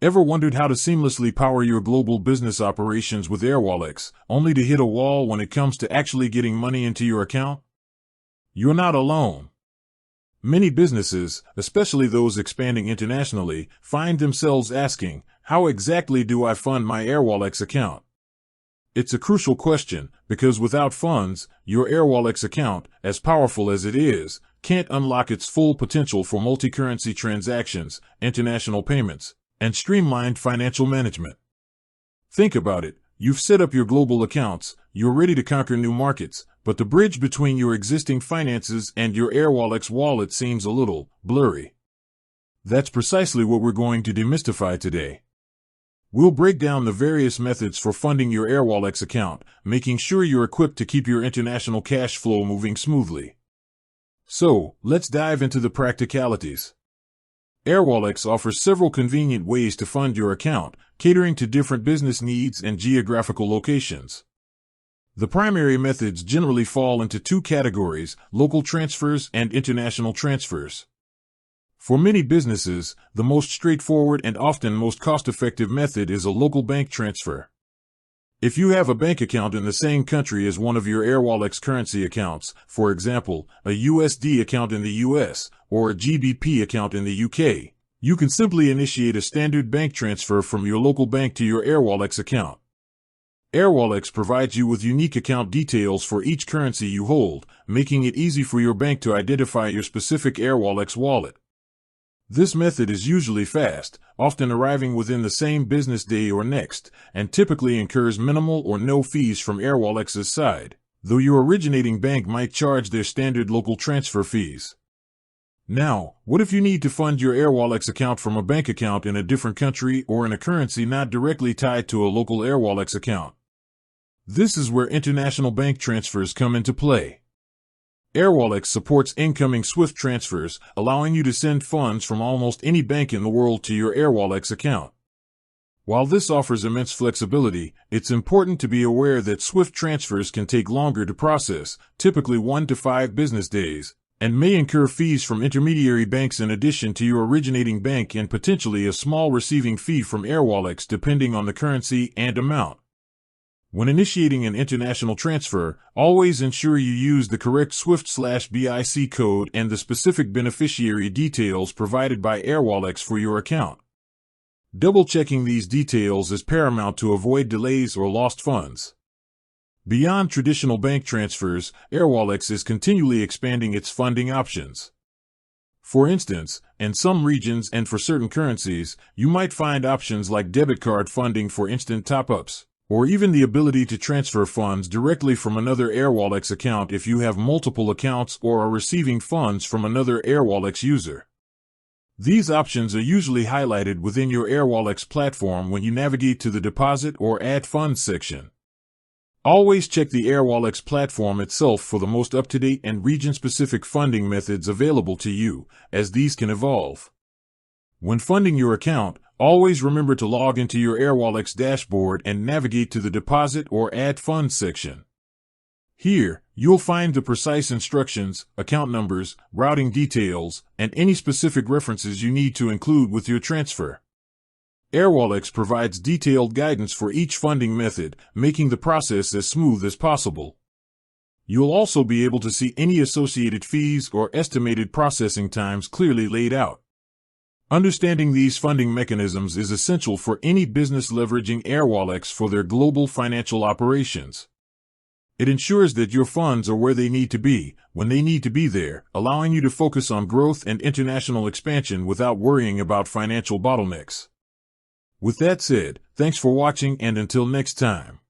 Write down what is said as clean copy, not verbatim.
Ever wondered how to seamlessly power your global business operations with Airwallex, only to hit a wall when it comes to actually getting money into your account? You're not alone. Many businesses, especially those expanding internationally, find themselves asking, how exactly do I fund my Airwallex account? It's a crucial question, because without funds, your Airwallex account, as powerful as it is, can't unlock its full potential for multi-currency transactions, international payments, and streamlined financial management. Think about it. You've set up your global accounts, you're ready to conquer new markets, but the bridge between your existing finances and your Airwallex wallet seems a little blurry. That's precisely what we're going to demystify today. We'll break down the various methods for funding your Airwallex account, making sure you're equipped to keep your international cash flow moving smoothly. So, let's dive into the practicalities. Airwallex offers several convenient ways to fund your account, catering to different business needs and geographical locations. The primary methods generally fall into two categories: local transfers and international transfers. For many businesses, the most straightforward and often most cost-effective method is a local bank transfer. If you have a bank account in the same country as one of your Airwallex currency accounts, for example, a USD account in the US or a GBP account in the UK, you can simply initiate a standard bank transfer from your local bank to your Airwallex account. Airwallex provides you with unique account details for each currency you hold, making it easy for your bank to identify your specific Airwallex wallet. This method is usually fast, often arriving within the same business day or next, and typically incurs minimal or no fees from Airwallex's side, though your originating bank might charge their standard local transfer fees. Now, what if you need to fund your Airwallex account from a bank account in a different country or in a currency not directly tied to a local Airwallex account? This is where international bank transfers come into play. Airwallex supports incoming SWIFT transfers, allowing you to send funds from almost any bank in the world to your Airwallex account. While this offers immense flexibility, it's important to be aware that SWIFT transfers can take longer to process, typically 1 to 5 business days, and may incur fees from intermediary banks in addition to your originating bank and potentially a small receiving fee from Airwallex depending on the currency and amount. When initiating an international transfer, always ensure you use the correct SWIFT/BIC code and the specific beneficiary details provided by Airwallex for your account. Double-checking these details is paramount to avoid delays or lost funds. Beyond traditional bank transfers, Airwallex is continually expanding its funding options. For instance, in some regions and for certain currencies, you might find options like debit card funding for instant top-ups, or even the ability to transfer funds directly from another Airwallex account if you have multiple accounts or are receiving funds from another Airwallex user. These options are usually highlighted within your Airwallex platform when you navigate to the Deposit or Add Funds section. Always check the Airwallex platform itself for the most up-to-date and region-specific funding methods available to you, as these can evolve. When funding your account, always remember to log into your Airwallex dashboard and navigate to the Deposit or Add Funds section. Here, you'll find the precise instructions, account numbers, routing details, and any specific references you need to include with your transfer. Airwallex provides detailed guidance for each funding method, making the process as smooth as possible. You'll also be able to see any associated fees or estimated processing times clearly laid out. Understanding these funding mechanisms is essential for any business leveraging Airwallex for their global financial operations. It ensures that your funds are where they need to be, when they need to be there, allowing you to focus on growth and international expansion without worrying about financial bottlenecks. With that said, thanks for watching, and until next time.